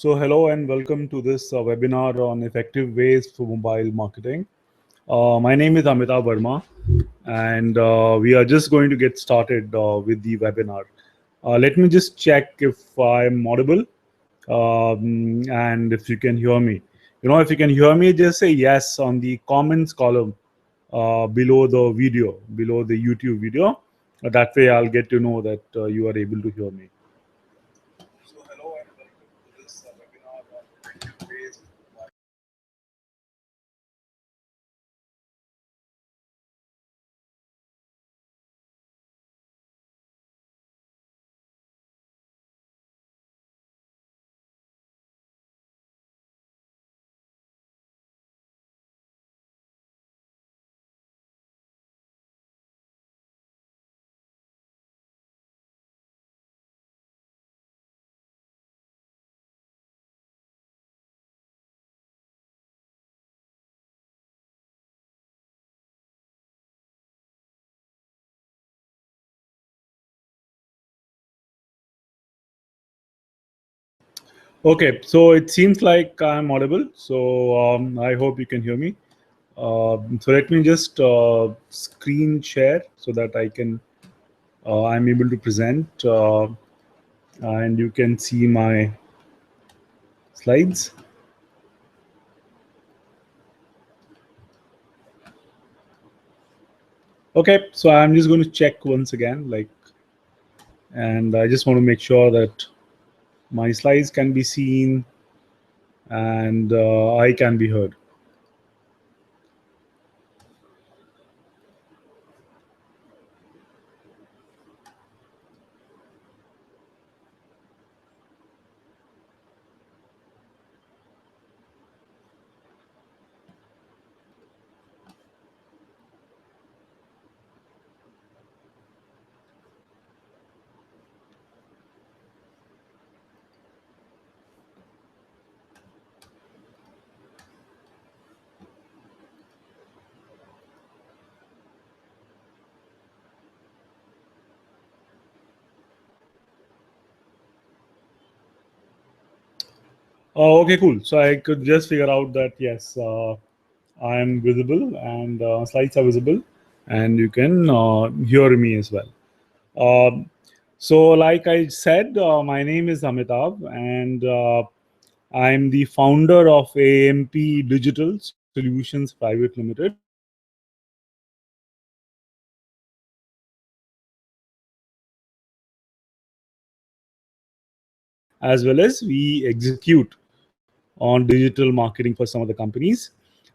So hello and welcome to this webinar on effective ways for mobile marketing. My name is Amitabh Verma, and we are just going to get started with the webinar. Let me just check if I'm audible and if you can hear me. If you can hear me, just say yes on the comments column below the video, below the YouTube video. That way I'll get to know that you are able to hear me. So hello and welcome to this webinar on effective ways. Okay, so it seems like I'm audible. So I hope you can hear me. So let me just screen share so that I'm able to present and you can see my slides. Okay, so I'm just going to check once again, and I just want to make sure that my slides can be seen and I can be heard. Okay, cool. So I could just figure out that yes, I am visible and slides are visible, and you can hear me as well. Um, so, like I said, my name is Amitabh, and I'm the founder of AMP Digital Solutions Private Limited. As well as we execute on digital marketing for some of the companies.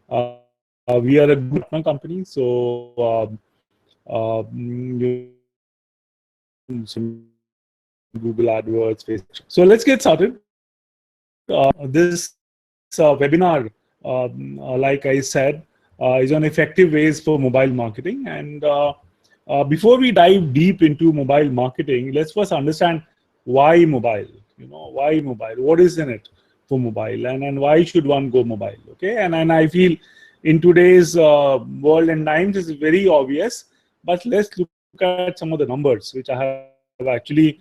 We are a good company, so some Google AdWords, Facebook. So let's get started. This webinar, like I said, is on effective ways for mobile marketing. And before we dive deep into mobile marketing, let's first understand why mobile. Why mobile? What is in it for mobile, and why should one go mobile? Okay, and I feel in today's world and times is very obvious. But let's look at some of the numbers which I have actually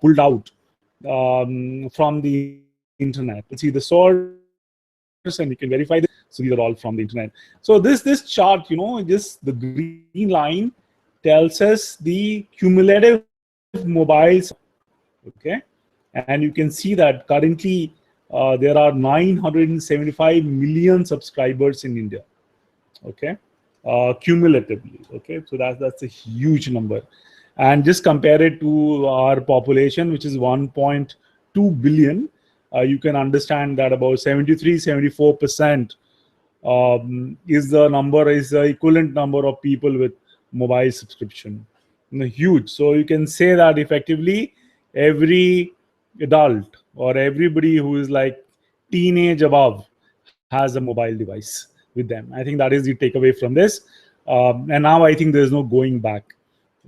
pulled out from the internet. You see the source, and you can verify this. So these are all from the internet. So this chart, just the green line tells us the cumulative mobiles. Okay, and you can see that currently there are 975 million subscribers in India. Okay, cumulatively. Okay, so that's a huge number, and just compare it to our population, which is 1.2 billion. You can understand that about 73-74% is the equivalent number of people with mobile subscription. Huge. So you can say that effectively every adult or everybody who is like teenage above has a mobile device with them. I think that is the takeaway from this. And now I think there's no going back.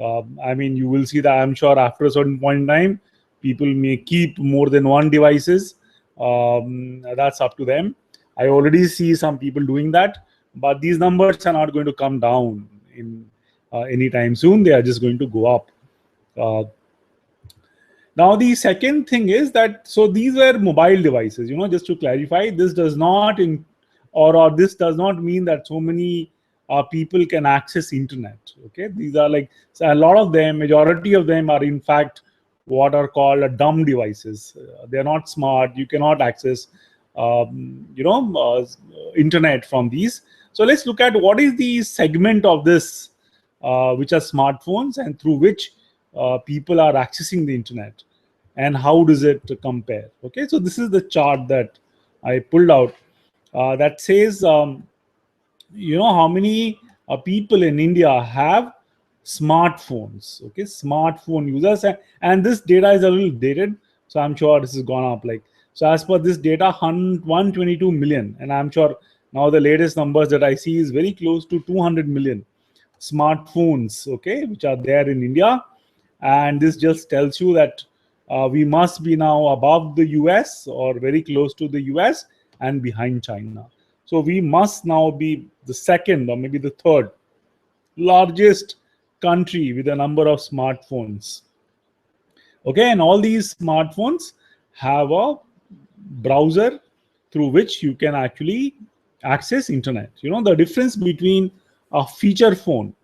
I mean, you will see that I'm sure after a certain point in time, people may keep more than one devices. That's up to them. I already see some people doing that, but these numbers are not going to come down in anytime soon. They are just going to go up. Uh, Now, the second thing is that, so these were mobile devices, just to clarify, this does not or this does not mean that so many people can access internet. Okay, these are like, so a lot of them, majority of them are in fact what are called dumb devices. They are not smart. You cannot access, internet from these. So let's look at what is the segment of this, which are smartphones and through which people are accessing the internet, and how does it compare. Okay, so this is the chart that I pulled out, that says, how many people in India have smartphones. Okay, smartphone users, and this data is a little dated, so I'm sure this has gone up. Like, so as per this data, 122 million, and I'm sure now the latest numbers that I see is very close to 200 million smartphones, okay, which are there in India. And this just tells you that we must be now above the US or very close to the US and behind China. So we must now be the second or maybe the third largest country with a number of smartphones. Okay, and all these smartphones have a browser through which you can actually access internet. The difference between a feature phone,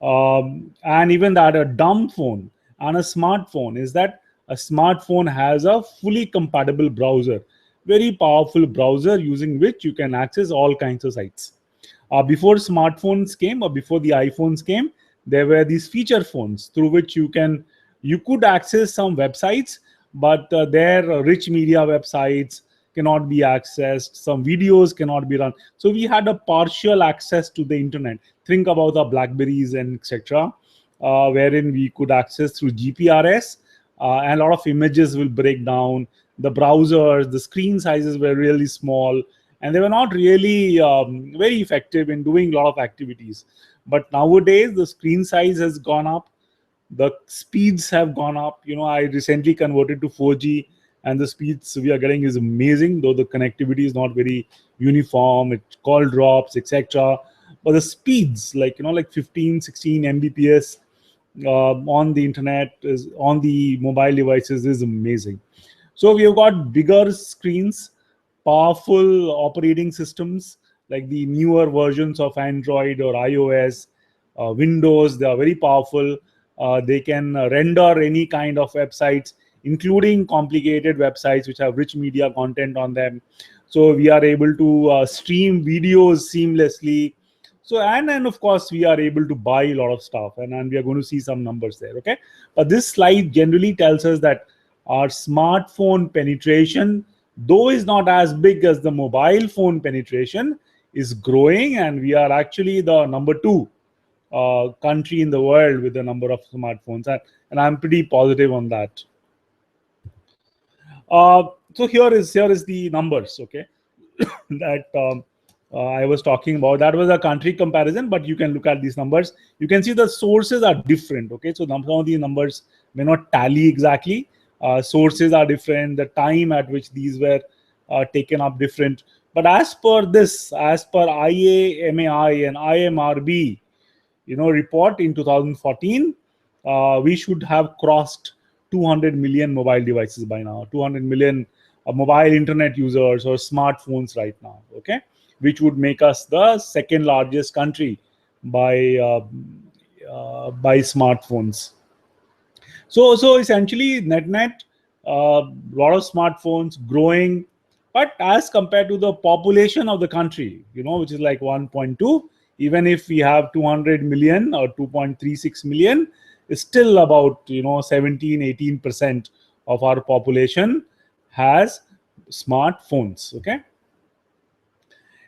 and even that a dumb phone and a smartphone, is that a smartphone has a fully compatible browser, very powerful browser using which you can access all kinds of sites. Before smartphones came, or before the iPhones came, there were these feature phones through which you could access some websites, but their rich media websites cannot be accessed. Some videos cannot be run. So we had a partial access to the internet. Think about the Blackberries and etc., wherein we could access through GPRS, and a lot of images will break down. The browsers, the screen sizes were really small, and they were not really very effective in doing a lot of activities. But nowadays, the screen size has gone up, the speeds have gone up. I recently converted to 4G, and the speeds we are getting is amazing, though the connectivity is not very uniform. It call drops, etc. But the speeds, like 15, 16 Mbps on the internet, is on the mobile devices, is amazing. So we have got bigger screens, powerful operating systems like the newer versions of Android or iOS, Windows. They are very powerful. They can render any kind of websites, including complicated websites which have rich media content on them. So we are able to stream videos seamlessly. So and of course we are able to buy a lot of stuff, and we are going to see some numbers there. Okay, but this slide generally tells us that our smartphone penetration, though is not as big as the mobile phone penetration, is growing, and we are actually the number 2 country in the world with the number of smartphones, and I'm pretty positive on that. So here is the numbers, okay, that I was talking about. That was a country comparison, but you can look at these numbers. You can see the sources are different. Okay, so some of these numbers may not tally exactly. Sources are different. The time at which these were taken up different. But as per IAMAI and IMRB, report in 2014, we should have crossed 200 million mobile devices by now. 200 million mobile internet users or smartphones right now. Okay, which would make us the second largest country by smartphones. So essentially, net lot of smartphones growing, but as compared to the population of the country, which is like 1.2, even if we have 200 million or 2.36 million, it's still about 17-18% of our population has smartphones. Okay.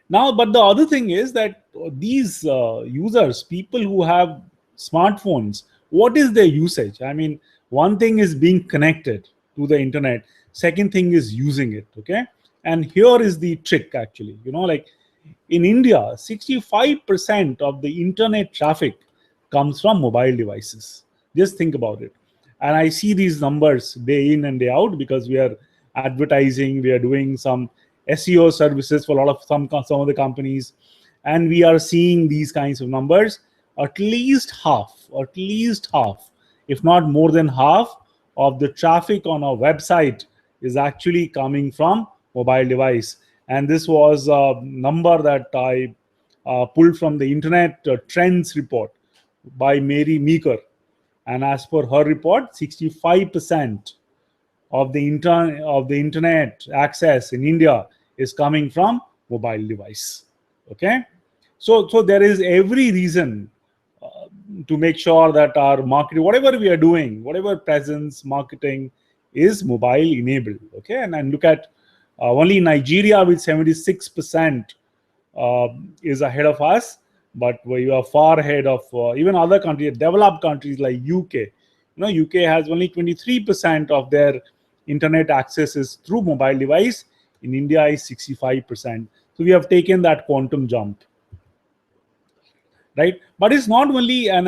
Now, but the other thing is that these users, people who have smartphones, what is their usage? I mean, one thing is being connected to the internet. Second thing is using it. Okay. And here is the trick actually, like in India, 65% of the internet traffic comes from mobile devices. Just think about it. And I see these numbers day in and day out because we are advertising, we are doing some SEO services for a lot of some of the companies, and we are seeing these kinds of numbers. At least half, if not more than half, of the traffic on our website is actually coming from mobile device. And this was a number that I pulled from the Internet Trends report by Mary Meeker. And as per her report, 65% of the internet access in India is coming from mobile device. Okay, so there is every reason to make sure that our marketing, whatever we are doing, whatever presence marketing, is mobile enabled. Okay, and look at only Nigeria with 76% is ahead of us, but we are far ahead of even other countries, developed countries like UK. UK has only 23% of their internet access is through mobile device. In India is 65%. So we have taken that quantum jump, right? But it's not only, and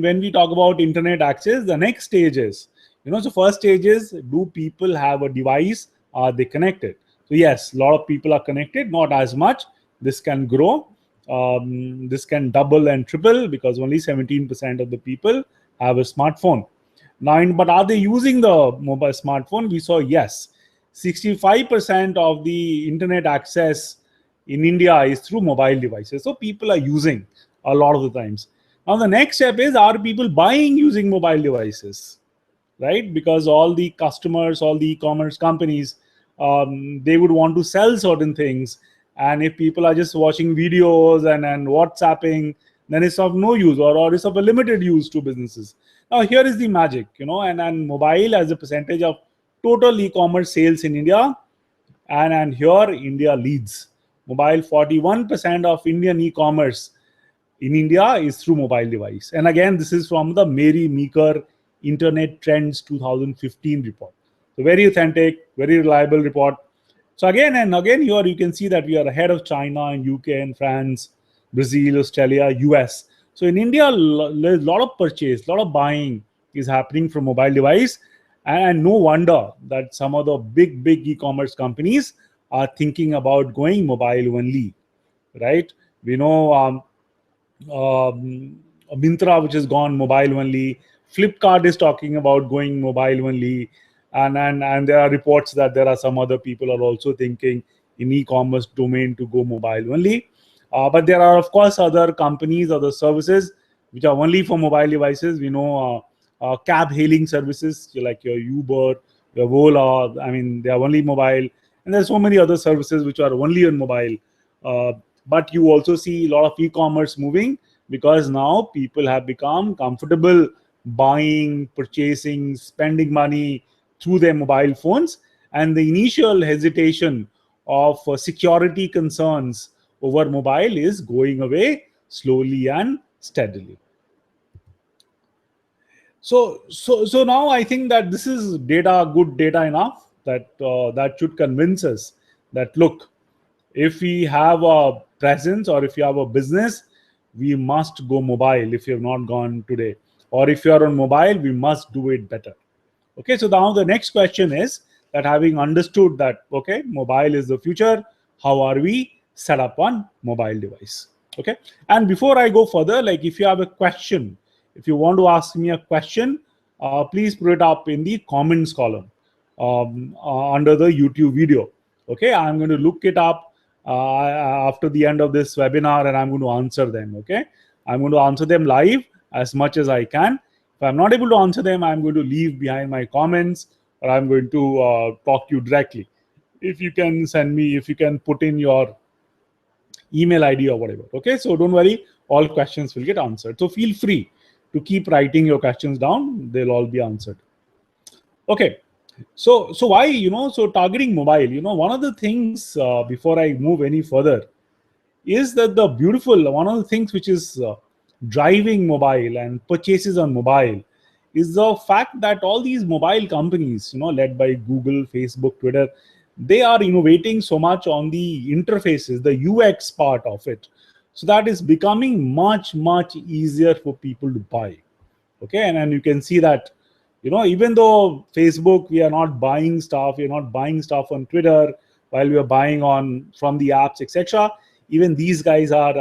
when we talk about internet access, the next stage is, so first stage is, do people have a device? Are they connected? So yes, a lot of people are connected, not as much. This can grow. This can double and triple because only 17% of the people have a smartphone. Now, but are they using the mobile smartphone? We saw yes, 65% of the internet access in India is through mobile devices. So people are using a lot of the times. Now the next step is, are people buying using mobile devices, right? Because all the customers, all the e-commerce companies, they would want to sell certain things. And if people are just watching videos and WhatsApping, then it's of no use, or it's of a limited use to businesses. Now here is the magic, and mobile as a percentage of total e-commerce sales in India, and here India leads. Mobile, 41% of Indian e-commerce in India is through mobile device. And again, this is from the Mary Meeker Internet Trends 2015 report. So very authentic, very reliable report. So again and again, here you can see that we are ahead of China and UK and France, Brazil, Australia, US. So in India, there's a lot of purchase, a lot of buying is happening from mobile device. And no wonder that some of the big e-commerce companies are thinking about going mobile only, right? We know Myntra, which has gone mobile only. Flipkart is talking about going mobile only. And there are reports that there are some other people are also thinking in e-commerce domain to go mobile only. But there are, of course, other companies, other services which are only for mobile devices. We know cab hailing services like your Uber, your Ola. I mean, they are only mobile. And there's so many other services which are only on mobile. But you also see a lot of e-commerce moving because now people have become comfortable buying, purchasing, spending money through their mobile phones. And the initial hesitation of security concerns over mobile is going away slowly and steadily. So now I think that this is data, good data enough that that should convince us that, look, if we have a presence or if you have a business, we must go mobile if you have not gone today. Or if you are on mobile, we must do it better. Okay, so now the next question is that, having understood that, okay, mobile is the future, how are we set up on mobile device? Okay, and before I go further, like if you have a question, if you want to ask me a question, please put it up in the comments column under the YouTube video. Okay, I'm going to look it up after the end of this webinar and I'm going to answer them. Okay, I'm going to answer them live as much as I can. If I'm not able to answer them, I'm going to leave behind my comments, or I'm going to talk to you directly. If you can send me, if you can put in your email ID or whatever. Okay, so don't worry, all questions will get answered. So feel free to keep writing your questions down. They'll all be answered. Okay, so why, so targeting mobile, one of the things before I move any further is that one of the things which is driving mobile and purchases on mobile is the fact that all these mobile companies, led by Google, Facebook, Twitter, they are innovating so much on the interfaces, the UX part of it. So that is becoming much easier for people to buy. Okay, and you can see that, even though Facebook, we are not buying stuff, we're not buying stuff on Twitter while we are buying from the apps, etc. Even these guys are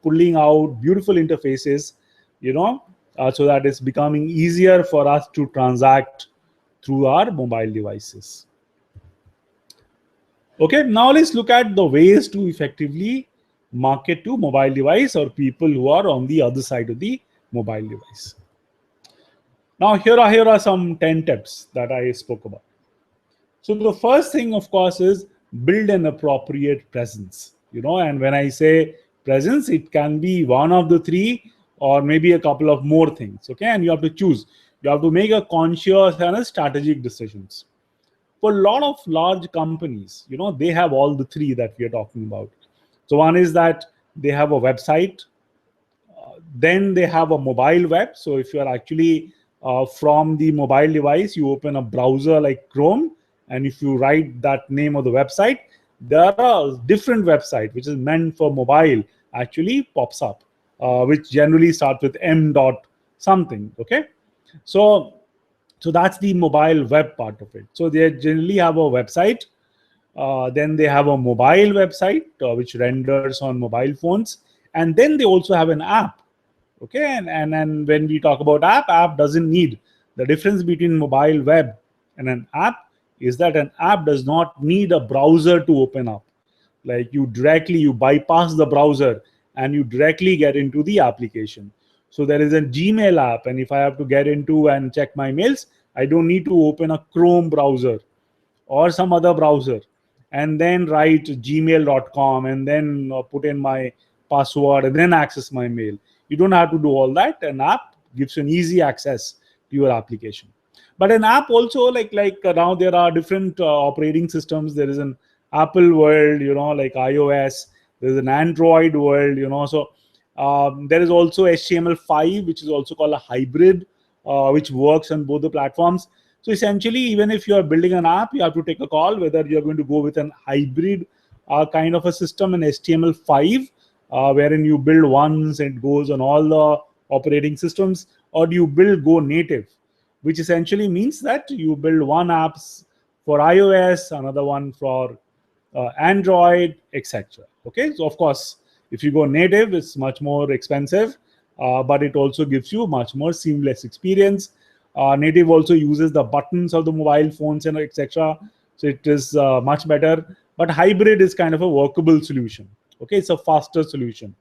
pulling out beautiful interfaces, so that it's becoming easier for us to transact through our mobile devices. Okay, now let's look at the ways to effectively market to mobile device or people who are on the other side of the mobile device. Now, here are some 10 tips that I spoke about. So the first thing, of course, is build an appropriate presence. And when I say presence, it can be one of the three or maybe a couple of more things. Okay, and you have to choose. You have to make a conscious and a strategic decisions. For a lot of large companies, they have all the three that we are talking about. So one is that they have a website, then they have a mobile web. So if you are actually from the mobile device, you open a browser like Chrome, and if you write that name of the website, there are different website which is meant for mobile actually pops up, which generally starts with m dot something. Okay, so that's the mobile web part of it. So they generally have a website, then they have a mobile website which renders on mobile phones, and then they also have an app. Okay, and when we talk about app doesn't need, the difference between mobile web and an app is that an app does not need a browser to open up. Like you bypass the browser and you directly get into the application. So there is a Gmail app, and if I have to get into and check my mails, I don't need to open a Chrome browser or some other browser and then write gmail.com and then put in my password and then access my mail. You don't have to do all that. An app gives you an easy access to your application. But an app also, like now there are different operating systems. There is an Apple world, like iOS. There's an Android world, so there is also HTML5, which is also called a hybrid, which works on both the platforms. So essentially, even if you are building an app, you have to take a call whether you're going to go with an hybrid kind of a system in HTML5, wherein you build once and it goes on all the operating systems, or do you build Go native, which essentially means that you build one apps for iOS, another one for Android, etc. Okay, so of course, if you go native, it's much more expensive, but it also gives you much more seamless experience. Native also uses the buttons of the mobile phones and etc. So it is much better. But hybrid is kind of a workable solution. Okay, it's a faster solution.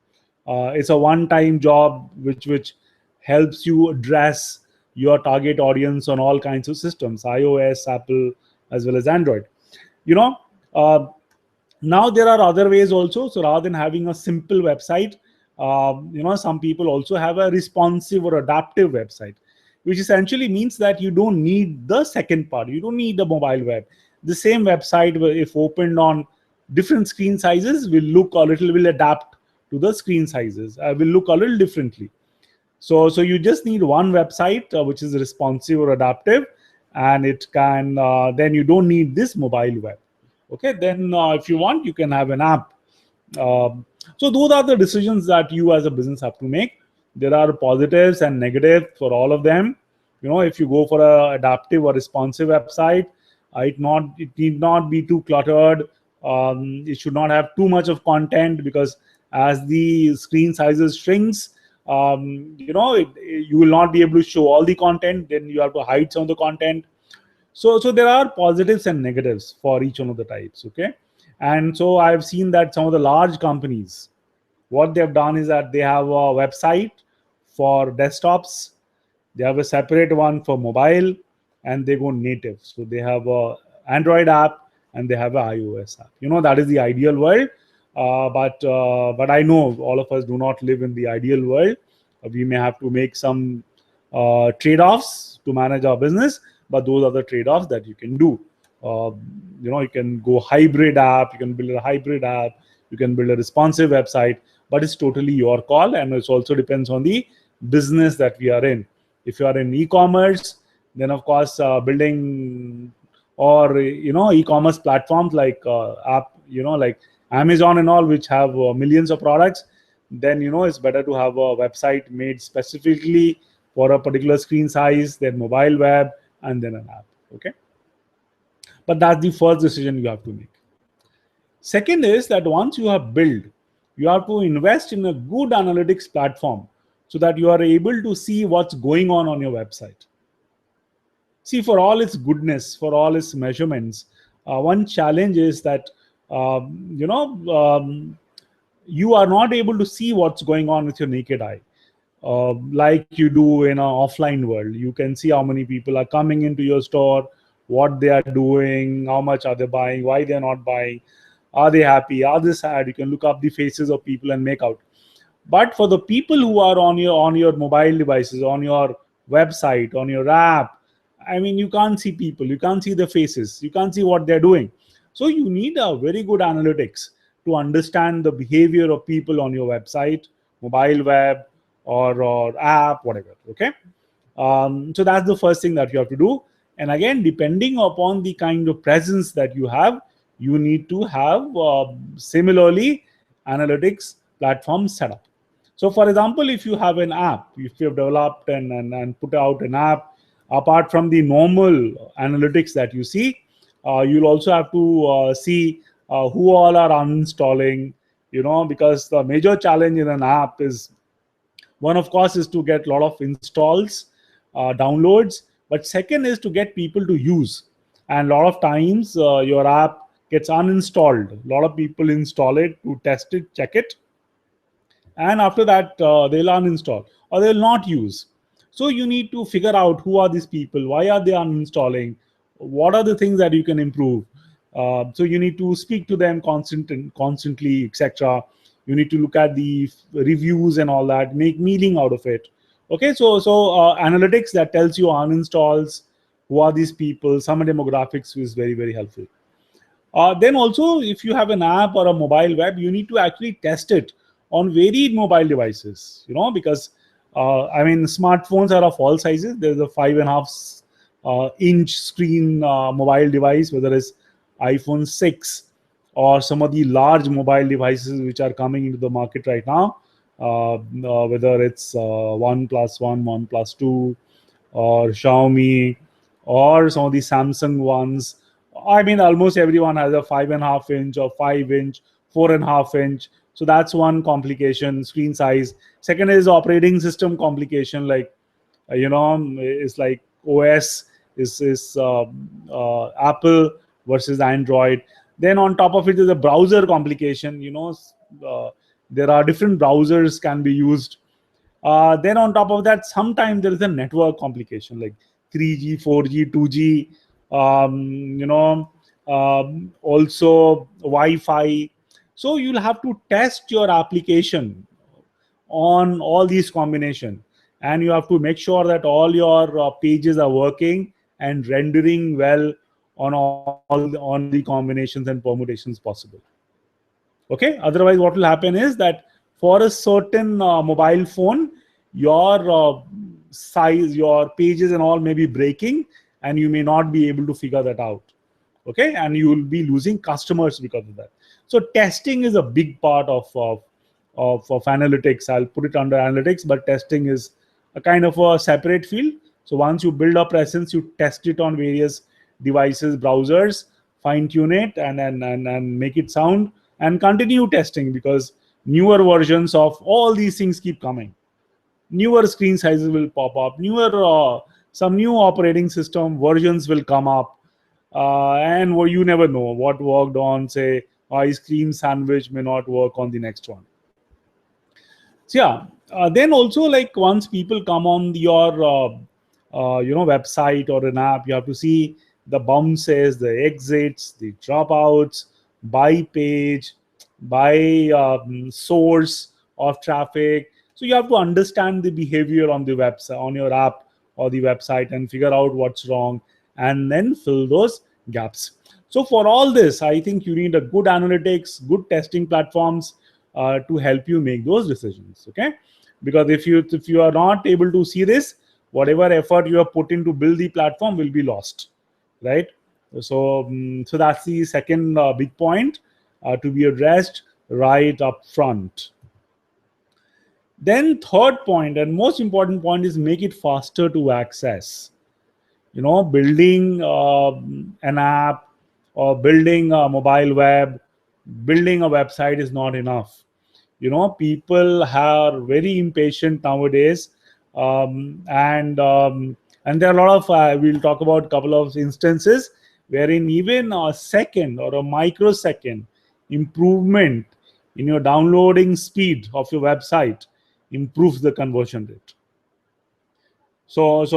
It's a one-time job which helps you address your target audience on all kinds of systems, iOS, Apple, as well as Android. Uh, Now there are other ways also. So rather than having a simple website, some people also have a responsive or adaptive website, which essentially means that you don't need the second part. You don't need the mobile web. The same website, if opened on different screen sizes, will adapt to the screen sizes, will look a little differently. So you just need one website which is responsive or adaptive, and it can then you don't need this mobile web. Okay, then if you want, you can have an app. So those are the decisions that you as a business have to make. There are positives and negatives for all of them. If you go for a adaptive or responsive website, it need not be too cluttered. It should not have too much of content, because as the screen sizes shrinks, you will not be able to show all the content. Then you have to hide some of the content. So there are positives and negatives for each one of the types. Okay, and so I've seen that some of the large companies, what they have done is that they have a website for desktops, they have a separate one for mobile, and they go native. So they have a Android app and they have a iOS app. That is the ideal world. But I know all of us do not live in the ideal world. We may have to make some trade-offs to manage our business, but those are the trade-offs that you can do. You can go hybrid app, you can build a hybrid app, you can build a responsive website, but it's totally your call, and it also depends on the business that we are in. If you are in e-commerce, then of course building or e-commerce platforms like like Amazon and all, which have millions of products, then it's better to have a website made specifically for a particular screen size, then mobile web, and then an app. Okay, but that's the first decision you have to make. Second is that once you have built, you have to invest in a good analytics platform so that you are able to see what's going on your website. See, for all its goodness, for all its measurements, one challenge is that you know you are not able to see what's going on with your naked eye, like you do in an offline world. You can see how many people are coming into your store, what they are doing, how much are they buying, why they're not buying, are they happy, are they sad. You can look up the faces of people and make out. But for the people who are on your mobile devices, on your website, on your app, I mean, you can't see people, you can't see their faces, you can't see what they're doing. So you need a very good analytics to understand the behavior of people on your website, mobile web, or app, whatever. Okay. So that's the first thing that you have to do. And again, depending upon the kind of presence that you have, you need to have similarly analytics platforms set up. So for example, if you have an app, if you have developed and put out an app, apart from the normal analytics that you see, you'll also have to see who all are uninstalling, because the major challenge in an app is, one, of course, is to get a lot of installs, downloads, but second is to get people to use. And a lot of times your app gets uninstalled. A lot of people install it to test it, check it, and after that they'll uninstall or they'll not use. So you need to figure out who are these people, why are they uninstalling, what are the things that you can improve. So you need to speak to them constantly, etc. You need to look at the reviews and all that, make meaning out of it. Okay, so analytics that tells you uninstalls, who are these people, some demographics is very, very helpful. Then also, if you have an app or a mobile web, you need to actually test it on varied mobile devices, because I mean, smartphones are of all sizes. There's a 5.5 inch screen mobile device, whether it's iPhone 6 or some of the large mobile devices which are coming into the market right now, whether it's OnePlus One, OnePlus 2, or Xiaomi, or some of the Samsung ones. I mean, almost everyone has a 5.5 inch or 5 inch, 4.5 inch. So that's one complication, screen size. Second is operating system complication, like it's like OS is Apple versus Android. Then on top of it is a browser complication. There are different browsers can be used. Then on top of that, sometimes there is a network complication like 3G, 4G, 2G. Also Wi-Fi. So you'll have to test your application on all these combination, and you have to make sure that all your pages are working and rendering well on the combinations and permutations possible. Okay, otherwise what will happen is that for a certain mobile phone, your size, your pages and all may be breaking, and you may not be able to figure that out. Okay, and you will be losing customers because of that. So testing is a big part of analytics. I'll put it under analytics, but testing is a kind of a separate field. So once you build a presence, you test it on various devices, browsers, fine tune it, and make it sound, and continue testing, because newer versions of all these things keep coming. Newer screen sizes will pop up, newer some new operating system versions will come up, and you never know what worked on, say, ice cream sandwich may not work on the next one. So yeah, then also, like, once people come on your website or an app, you have to see the bounces, the exits, the dropouts, by page, by source of traffic. So you have to understand the behavior on the website, on your app or the website, and figure out what's wrong, and then fill those gaps. So for all this, I think you need a good analytics, good testing platforms to help you make those decisions. Okay, because if you are not able to see this, whatever effort you have put in to build the platform will be lost, right? So that's the second big point to be addressed right up front. Then third point and most important point is make it faster to access. Building an app or building a mobile web, building a website is not enough. People are very impatient nowadays, and And there are a lot of, we'll talk about a couple of instances wherein even a second or a microsecond improvement in your downloading speed of your website improves the conversion rate. So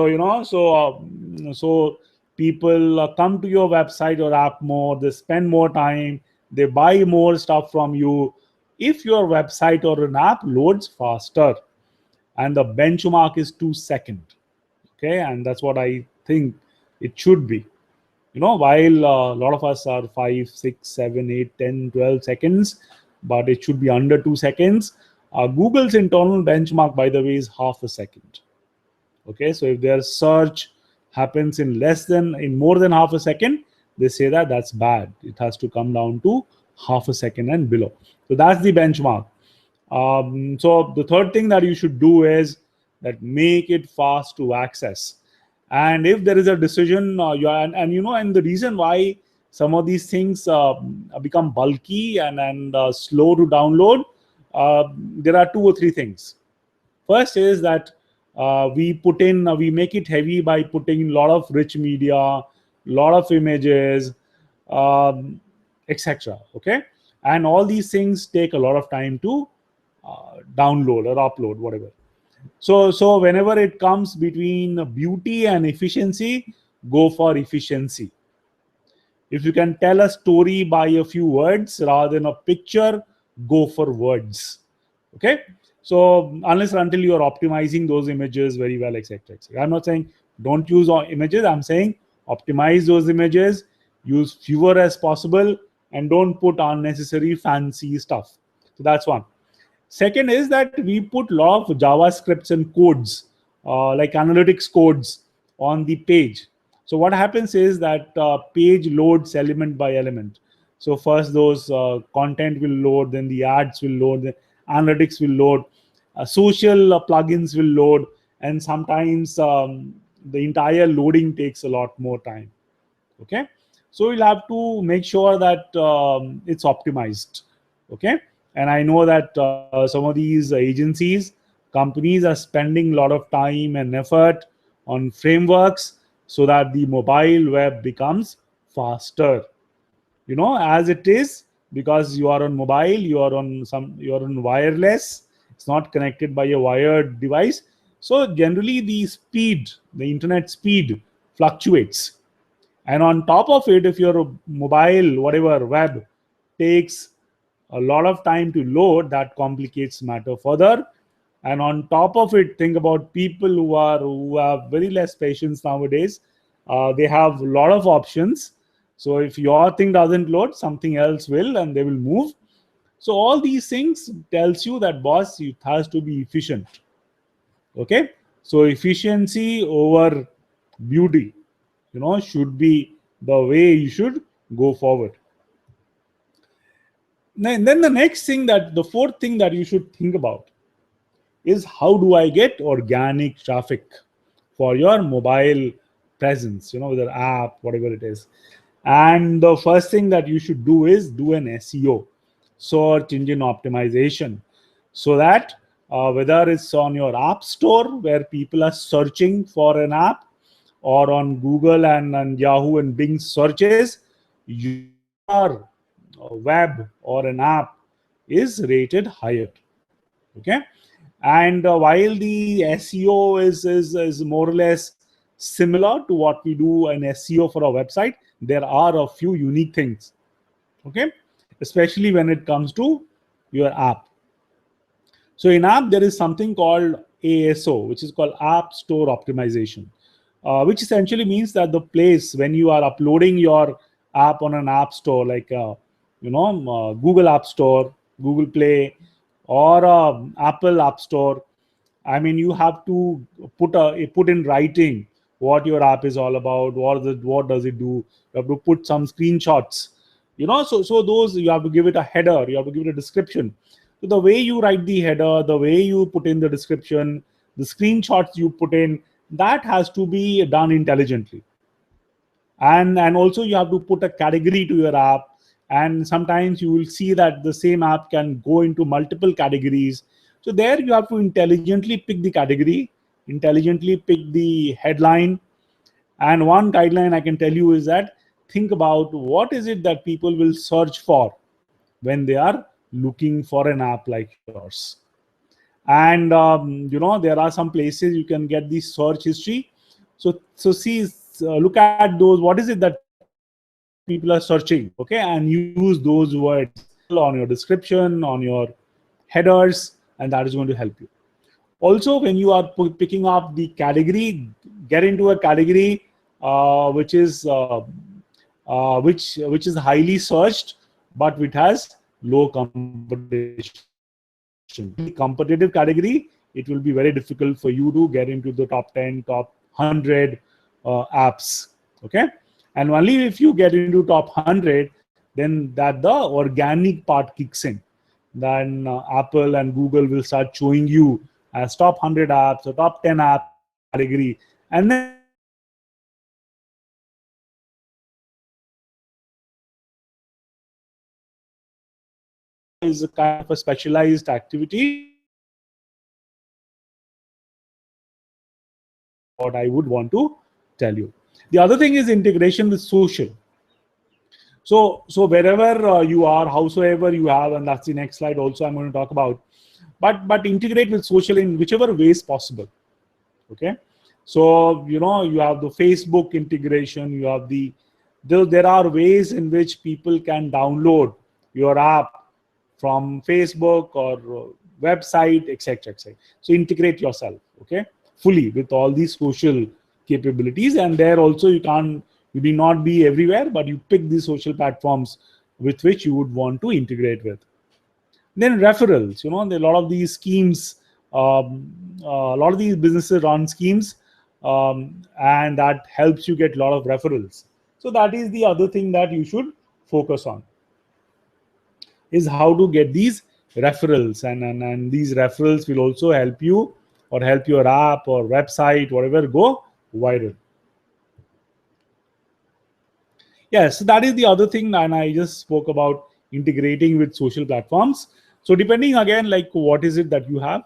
people come to your website or app more, they spend more time, they buy more stuff from you if your website or an app loads faster, and the benchmark is 2 seconds. Okay, and that's what I think it should be. While a lot of us are 5, 6, 7, 8, 10, 12 seconds, but it should be under 2 seconds. Google's internal benchmark, by the way, is half a second. Okay, so if their search happens in more than half a second, they say that that's bad. It has to come down to half a second and below. So that's the benchmark. So the third thing that you should do is that make it fast to access. And if there is a decision, and the reason why some of these things become bulky and slow to download, there are 2 or 3 things. First is that we make it heavy by putting a lot of rich media, lot of images, etc. Okay, and all these things take a lot of time to download or upload, whatever. So whenever it comes between beauty and efficiency, go for efficiency. If you can tell a story by a few words rather than a picture, go for words. Okay, so unless or until you are optimizing those images very well, etc. I'm not saying don't use images. I'm saying optimize those images, use fewer as possible, and don't put unnecessary fancy stuff. So that's one. Second is that we put a lot of JavaScripts and codes, like analytics codes, on the page. So what happens is that page loads element by element. So first those content will load, then the ads will load, the analytics will load, social plugins will load, and sometimes the entire loading takes a lot more time. Okay, so you'll have to make sure that it's optimized. Okay, and I know that some of these agencies, companies are spending a lot of time and effort on frameworks so that the mobile web becomes faster, as it is, because you are on mobile, you are on wireless, it's not connected by a wired device. So generally the internet speed fluctuates, and on top of it, if your mobile, whatever web, takes a lot of time to load, that complicates matter further. And on top of it, think about people who have very less patience nowadays. They have a lot of options. So if your thing doesn't load, something else will, and they will move. So all these things tells you that, boss, it has to be efficient. Okay, so efficiency over beauty, should be the way you should go forward. Then the fourth thing that you should think about is, how do I get organic traffic for your mobile presence, whether app, whatever it is. And the first thing that you should do is do an SEO, search engine optimization, so that whether it's on your app store where people are searching for an app, or on Google and Yahoo and Bing searches, your web or an app is rated higher. Okay, and while the SEO is more or less similar to what we do in SEO for our website, there are a few unique things. Okay, especially when it comes to your app. So in app, there is something called ASO, which is called App Store Optimization, which essentially means that the place when you are uploading your app on an app store, like Google App Store, Google Play, or Apple App Store, I mean, you have to put in writing what your app is all about, what does it do. You have to put some screenshots, so those, you have to give it a header, you have to give it a description. So the way you write the header, the way you put in the description, the screenshots you put in, that has to be done intelligently. And also you have to put a category to your app, and sometimes you will see that the same app can go into multiple categories. So there you have to intelligently pick the category intelligently pick the headline. And one guideline I can tell you is that think about what is it that people will search for when they are looking for an app like yours. And there are some places you can get the search history. So see, look at those. What is it that people are searching? Okay, and use those words on your title, on your description, on your headers, and that is going to help you. Also, when you are picking up the category, get into a category which is highly searched, but which has low competition. The competitive category, it will be very difficult for you to get into the top 10, top 100 apps. Okay, and only if you get into top 100, then that the organic part kicks in. Then Apple and Google will start showing you as top 100 apps or top 10 apps in that category, and then you will be able to identify which is a kind of a specialized activity what I would want to tell you. The other thing is integration with social. So wherever you are, howsoever you have, and that's the next slide also I'm going to talk about, but integrate with social in whichever ways possible. Okay, so you have the Facebook integration, you have there are ways in which people can download your app from Facebook or website, etc., etc. So integrate yourself, okay, fully with all these social capabilities. And there also you may not be everywhere, but you pick these social platforms with which you would want to integrate with. Then referrals, there are a lot of these schemes, a lot of these businesses run schemes, and that helps you get a lot of referrals. So that is the other thing that you should focus on, is how to get these referrals, and these referrals will also help you or help your app or website, whatever, go viral. Yes, so that is the other thing, and I just spoke about integrating with social platforms. So depending again, like what is it that you have,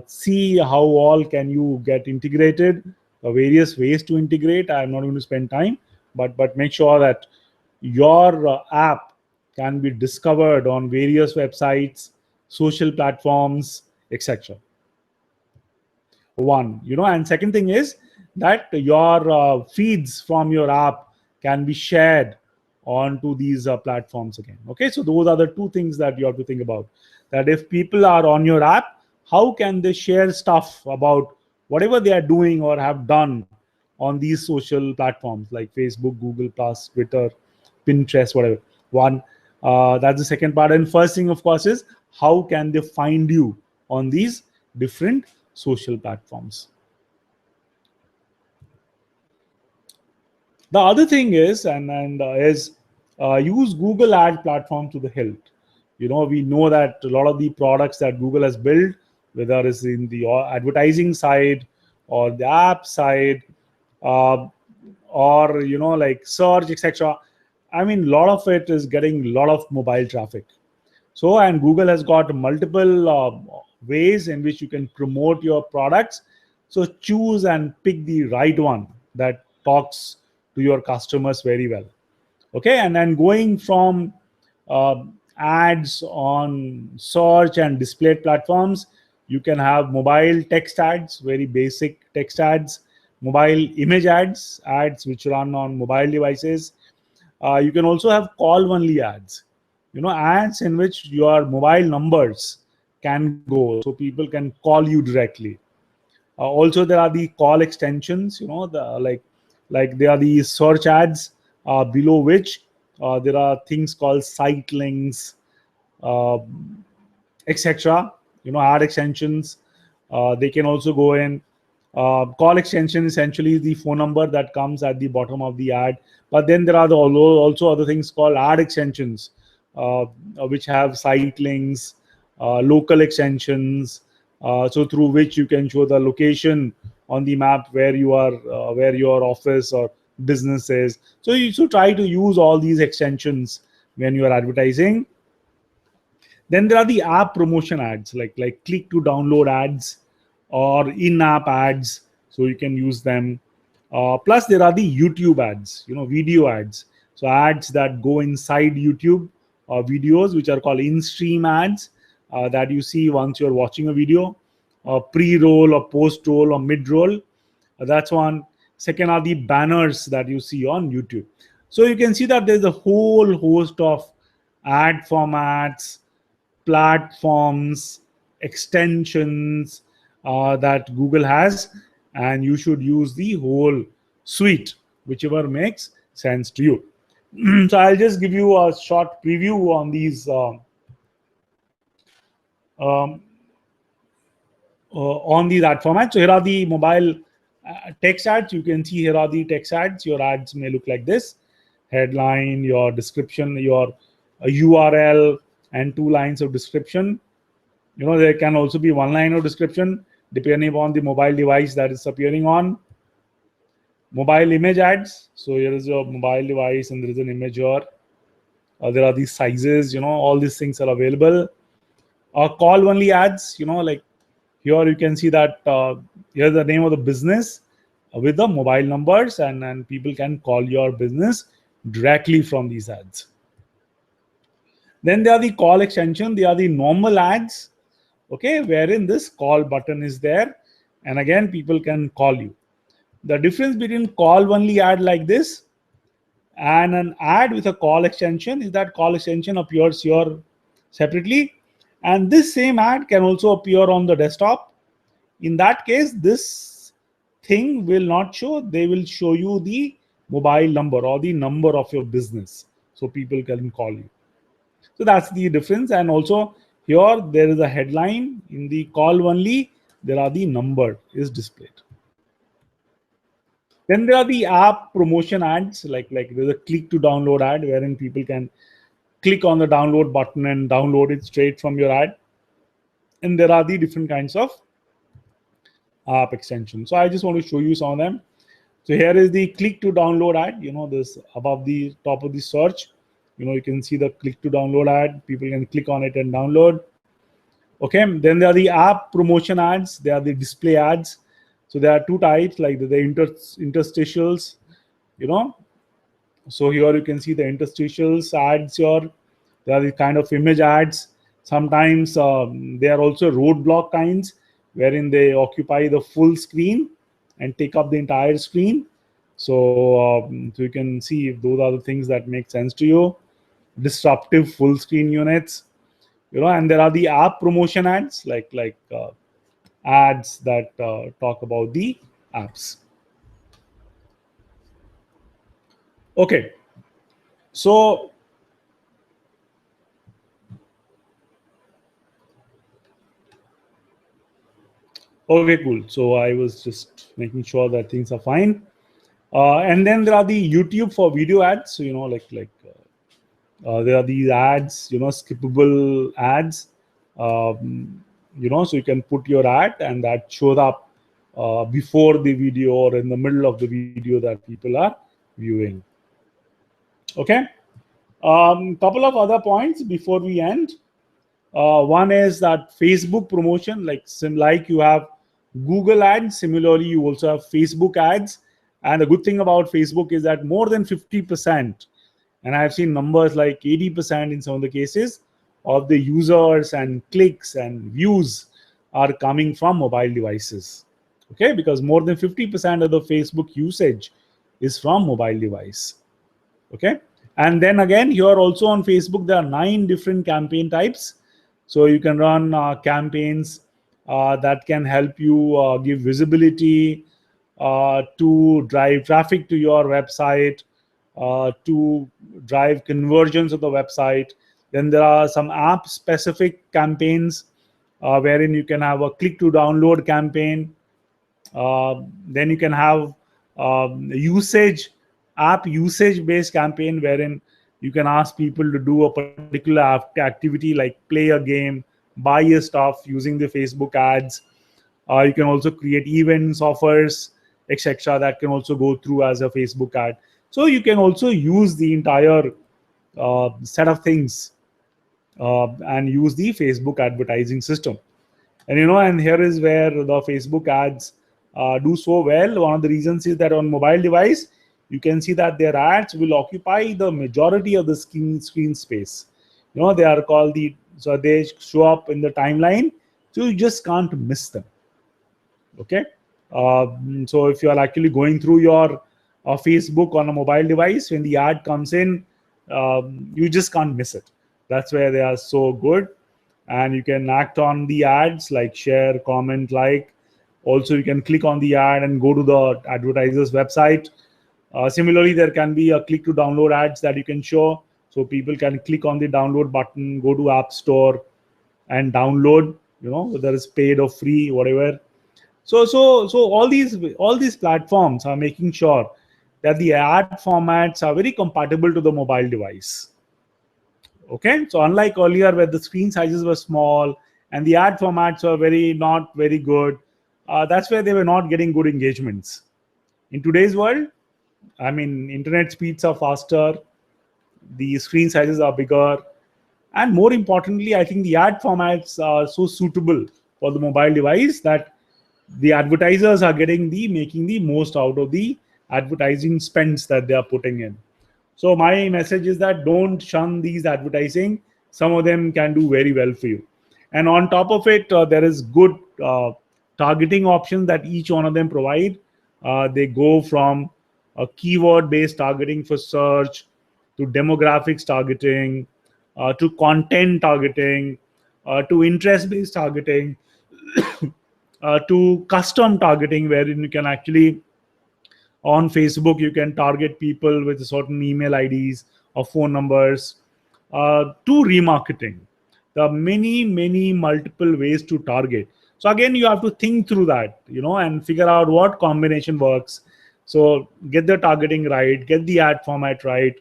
see how all can you get integrated, various ways to integrate. I'm not going to spend time, but make sure that your app can be discovered on various websites, social platforms, etc. One, and second thing is that your feeds from your app can be shared onto these platforms again. Okay, so those are the two things that you have to think about, that if people are on your app, how can they share stuff about whatever they are doing or have done on these social platforms like Facebook, Google Plus, Twitter, Pinterest, whatever. One, that's the second part. And first thing, of course, is how can they find you on these different social platforms. The other thing is, use Google ad platform to the hilt. We know that a lot of the products that Google has built, whether it's in the advertising side or the app side, or like search, etc. I mean, a lot of it is getting a lot of mobile traffic. So, and Google has got multiple ways in which you can promote your products. So choose and pick the right one that talks to your customers very well. Okay, and then going from ads on search and display platforms, you can have mobile text ads, very basic text ads, mobile image ads which run on mobile devices. You can also have call only ads, ads in which your mobile numbers can go, so people can call you directly. Also, there are the call extensions, like there are these search ads below which there are things called site links, uh, etc. Ad extensions. They can also go in. Call extension essentially is the phone number that comes at the bottom of the ad. But then there are also other things called ad extensions, which have site links, local extensions, so through which you can show the location on the map where you are, where your office or business is. So you should try to use all these extensions when you are advertising. Then there are the app promotion ads, like click to download ads, or in-app ads, so you can use them. Plus, there are the YouTube ads, video ads. So ads that go inside YouTube videos, which are called in-stream ads, that you see once you're watching a video, pre-roll or post-roll or mid-roll. That's one. Second are the banners that you see on YouTube. So you can see that there's a whole host of ad formats, platforms, extensions that Google has, and you should use the whole suite, whichever makes sense to you. So I'll just give you a short preview on these um, ad formats. So here are the mobile text ads. You can see here are the text ads. Your ads may look like this: headline, your description, your URL, and 2 lines of description. There can also be 1 line of description depending on the mobile device that is appearing on. Mobile image ads. So here is your mobile device and there is an image here. There are these sizes, all these things are available. Call only ads, like here you can see that here's the name of the business with the mobile numbers, and people can call your business directly from these ads. Then there are the call extension. They are the normal ads, okay, wherein this call button is there, and again people can call you. The difference between call only ad like this and an ad with a call extension is that call extension appears here separately, and this same ad can also appear on the desktop. In that case, this thing will not show. They will show you the mobile number or the number of your business, so people can call you. So that's the difference. And also here there is a headline. In the call only, there are the number is displayed. Then there are the app promotion ads, like there's a click to download ad wherein people can click on the download button and download it straight from your ad. And there are the different kinds of app extensions. So I just want to show you some of them. So here is the click to download ad. This above the top of the search, you can see the click to download ad. People can click on it and download. Okay, then there are the app promotion ads. There are the display ads. So there are 2 types, like the interstitials, So here you can see the interstitials ads here. There are the kind of image ads. Sometimes they are also roadblock kinds, wherein they occupy the full screen and take up the entire screen. So you can see if those are the things that make sense to you. Disruptive full screen units, and there are the app promotion ads, like ads that talk about the apps. Okay, so okay, cool. So I was just making sure that things are fine. And then there are the YouTube for video ads. So there are these ads, skippable ads. So you can put your ad and that shows up before the video or in the middle of the video that people are viewing. Okay, couple of other points before we end. One is that Facebook promotion, like you have Google ads, similarly you also have Facebook ads. And the good thing about Facebook is that more than 50%, and I've seen numbers like 80% in some of the cases, of the users and clicks and views are coming from mobile devices. Okay, because more than 50% of the Facebook usage is from mobile device. Okay, and then again here also on Facebook there are 9 different campaign types. So you can run campaigns that can help you give visibility, to drive traffic to your website, to drive conversions of the website. Then there are some app specific campaigns wherein you can have a click to download campaign. Then you can have app usage based campaign wherein you can ask people to do a particular activity like play a game, buy a stuff using the Facebook ads. You can also create events, offers, etc. that can also go through as a Facebook ad. So you can also use the entire set of things and use the Facebook advertising system. And and here is where the Facebook ads do so well. One of the reasons is that on mobile device, you can see that their ads will occupy the majority of the screen space. They are called so they show up in the timeline, so you just can't miss them. Okay. So if you are actually going through your Facebook on a mobile device, when the ad comes in, you just can't miss it. That's where they are so good. And you can act on the ads, like share, comment, like. Also, you can click on the ad and go to the advertiser's website. Similarly, there can be a click to download ads that you can show. So people can click on the download button, go to App Store and download, whether it's paid or free, whatever. So all these platforms are making sure that the ad formats are very compatible to the mobile device. Okay, so unlike earlier where the screen sizes were small and the ad formats were not very good, that's where they were not getting good engagements. In today's world, I mean, internet speeds are faster, the screen sizes are bigger, and more importantly, I think the ad formats are so suitable for the mobile device that the advertisers are making the most out of the advertising spends that they are putting in. So my message is that don't shun these advertising. Some of them can do very well for you. And on top of it, there is good targeting options that each one of them provide. They go from a keyword-based targeting for search to demographics targeting, to content targeting, to interest-based targeting, to custom targeting, wherein you can actually on Facebook you can target people with certain email IDs or phone numbers, to remarketing. There are many multiple ways to target. So again, you have to think through that, and figure out what combination works. So get the targeting right, get the ad format right,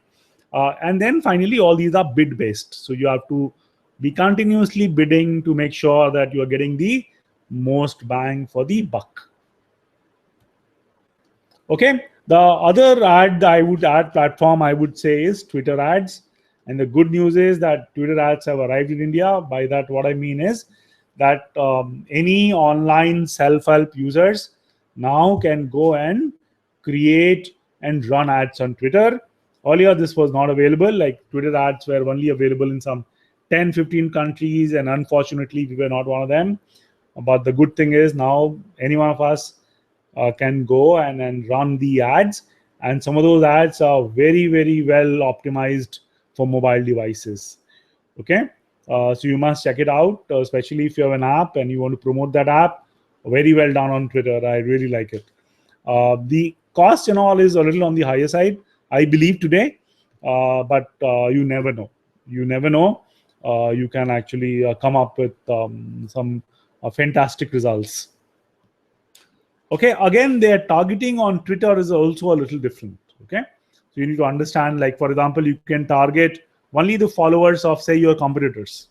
and then finally all these are bid based. So you have to be continuously bidding to make sure that you are getting the most bang for the buck. Okay, the other ad platform I would say is Twitter ads. And the good news is that Twitter ads have arrived in India. By that, what I mean is that any online self-help users now can go and create and run ads on Twitter. Earlier, this was not available. Like Twitter ads were only available in some 10, 15 countries, and unfortunately, we were not one of them. But the good thing is now any one of us can go and run the ads, and some of those ads are very well optimized for mobile devices. Okay, so you must check it out, especially if you have an app and you want to promote that app. Very well done on Twitter. I really like it. The cost and all is a little on the higher side, I believe, today, but you never know. You can actually come up with some fantastic results. Okay, again, their targeting on Twitter is also a little different. Okay, so you need to understand, like, for example, you can target only the followers of, say, your competitors.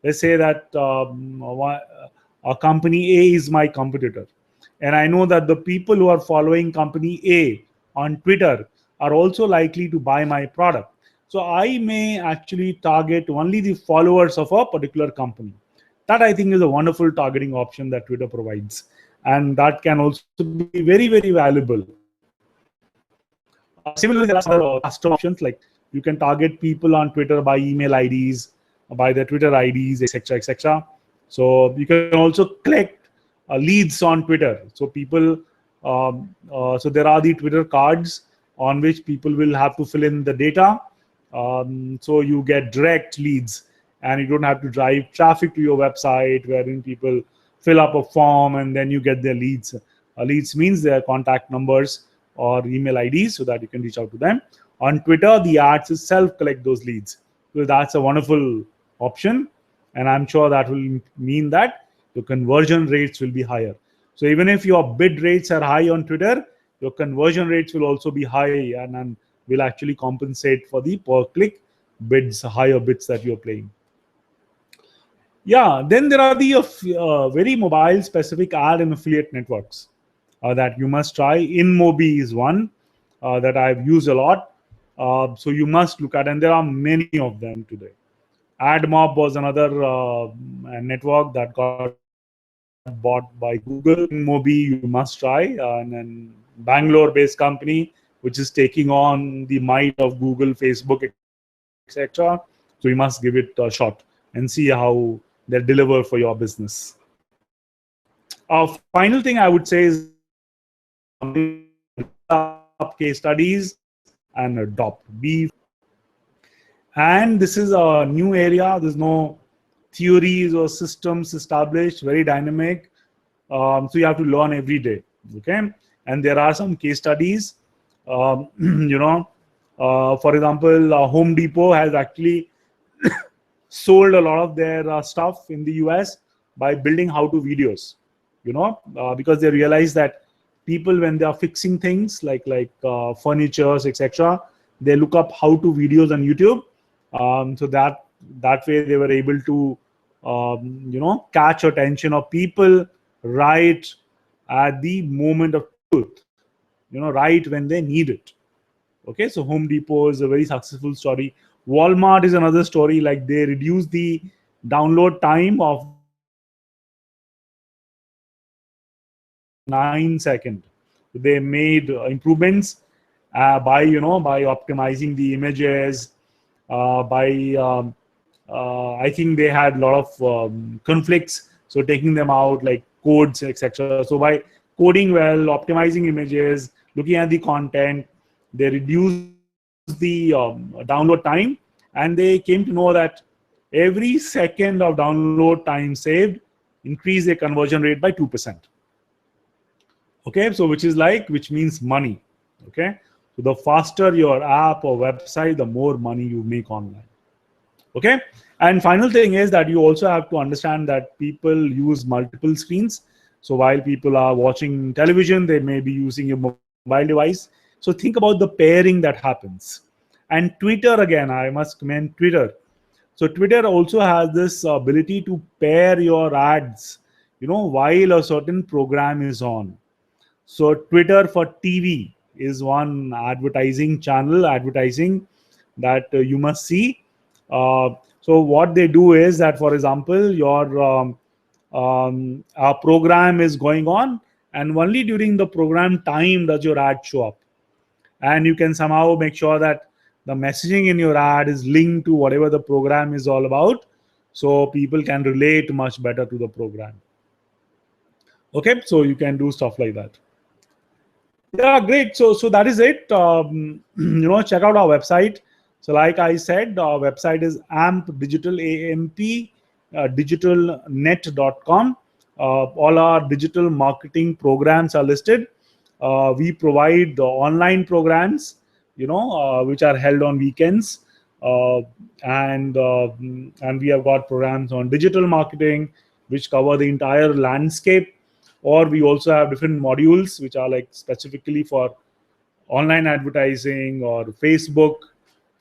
Let's say that a company A is my competitor, and I know that the people who are following company A on Twitter are also likely to buy my product. So I may actually target only the followers of a particular company. That, I think, is a wonderful targeting option that Twitter provides, and that can also be very valuable. Similarly, there are some other custom options, like you can target people on Twitter by email IDs, by their Twitter IDs, etc. So you can also collect leads on Twitter. So people, so there are the Twitter cards on which people will have to fill in the data. So you get direct leads, and you don't have to drive traffic to your website wherein people fill up a form and then you get their leads. Leads means their contact numbers or email IDs, so that you can reach out to them. On Twitter, the ads itself collect those leads. So that's a wonderful option, and I'm sure that will mean that your conversion rates will be higher. So even if your bid rates are high on Twitter, your conversion rates will also be high, and will actually compensate for the per click bids, higher bids that you're playing. Yeah, then there are the very mobile specific ad and affiliate networks that you must try. InMobi is one that I've used a lot. So you must look at, and there are many of them today. AdMob was another network that got bought by Google. Mobi, you must try, and then Bangalore-based company which is taking on the might of Google, Facebook, etc. So you must give it a shot and see how they deliver for your business. Final thing I would say is up case studies and adopt. And this is a new area. There's no theories or systems established, very dynamic. So you have to learn every day. Okay. And there are some case studies. For example, Home Depot has actually sold a lot of their stuff in the US by building how-to videos. Because they realize that people, when they are fixing things like furnitures, etc., they look up how-to videos on YouTube. So that way they were able to catch attention of people right at the moment of truth, right when they need it. Okay, so Home Depot is a very successful story. Walmart is another story. Like, they reduced the download time of 9 seconds. They made improvements by optimizing the images. I think they had a lot of conflicts, so taking them out, like codes, etc. So by coding well, optimizing images, looking at the content, they reduced the download time, and they came to know that every second of download time saved increased their conversion rate by 2%. Okay, so which means money. Okay, so the faster your app or website, the more money you make online. Okay, and final thing is that you also have to understand that people use multiple screens. So while people are watching television, they may be using a mobile device. So think about the pairing that happens. And Twitter, again, I must commend Twitter. So Twitter also has this ability to pair your ads, while a certain program is on. So Twitter for TV is one advertising that you must see. So what they do is that, for example, your program is going on, and only during the program time does your ad show up. And you can somehow make sure that the messaging in your ad is linked to whatever the program is all about, so people can relate much better to the program. Okay, so you can do stuff like that. Yeah, great. So that is it. Check out our website. So like I said, our website is AMP Digital, AMP digitalnet.com. All our digital marketing programs are listed. We provide the online programs, which are held on weekends, and we have got programs on digital marketing, which cover the entire landscape. Or we also have different modules which are like specifically for online advertising or Facebook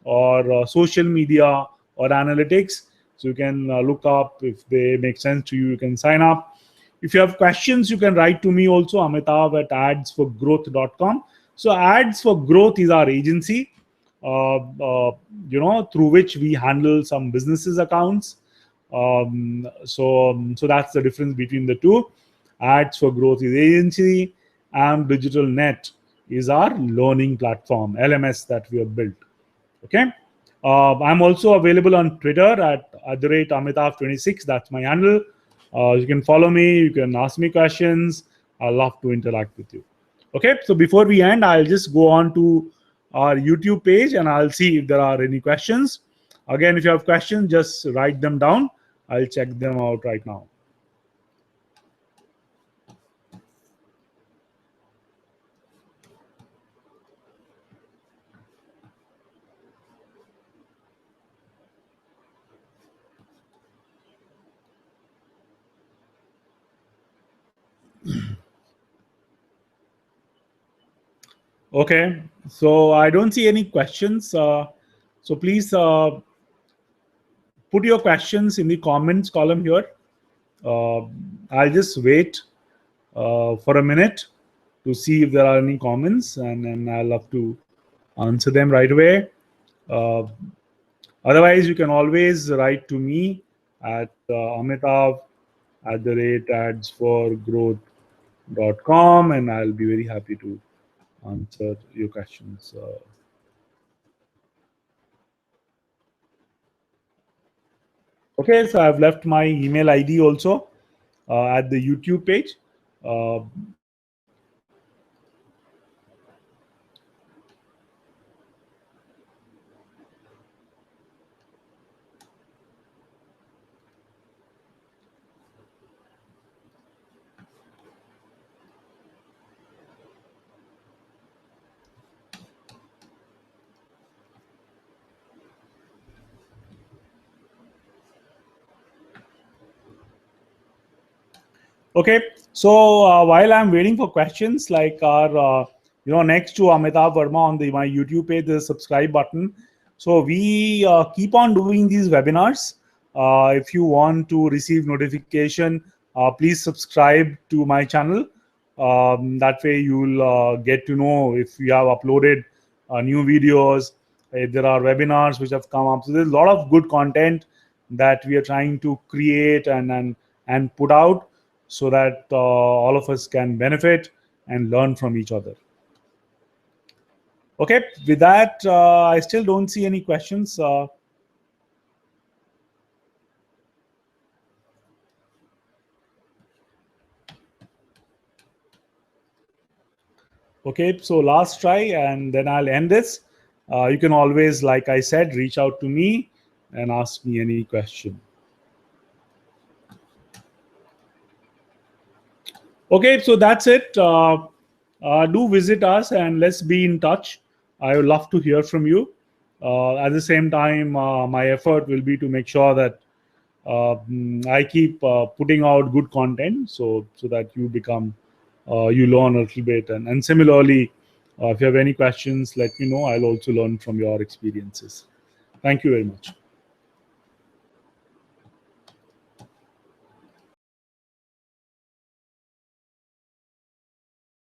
or social media or analytics. So you can look up if they make sense to you. You can sign up. If you have questions, you can write to me also, Amitav at adsforgrowth.com. So Ads for Growth is our agency, through which we handle some businesses accounts. So that's the difference between the two. Ads for Growth is agency, and Digital Net is our learning platform, LMS, that we have built. Okay. I'm also available on Twitter at @Amitav26. That's my handle. You can follow me. You can ask me questions. I love to interact with you. Okay. So before we end, I'll just go on to our YouTube page and I'll see if there are any questions. Again, if you have questions, just write them down. I'll check them out right now. Okay, so I don't see any questions. So please put your questions in the comments column here. I'll just wait for a minute to see if there are any comments, and then I'll love to answer them right away. Otherwise, you can always write to me at Amitav adsforgrowth.com, and I'll be very happy to answer your questions. Okay, so I've left my email ID also at the YouTube page. Uh, Okay, so while I'm waiting for questions, like our, next to Amitabh Verma on my YouTube page, the subscribe button. So we keep on doing these webinars. If you want to receive notification, please subscribe to my channel. That way you'll get to know if we have uploaded new videos, if there are webinars which have come up. So there's a lot of good content that we are trying to create and put out, so that all of us can benefit and learn from each other. Okay, with that, I still don't see any questions. Okay, so last try, and then I'll end this. You can always, like I said, reach out to me and ask me any question. Okay, so that's it. Do visit us and let's be in touch. I would love to hear from you. At the same time, my effort will be to make sure that I keep putting out good content, so that you become, you learn a little bit, and similarly, if you have any questions, let me know. I'll also learn from your experiences. Thank you very much.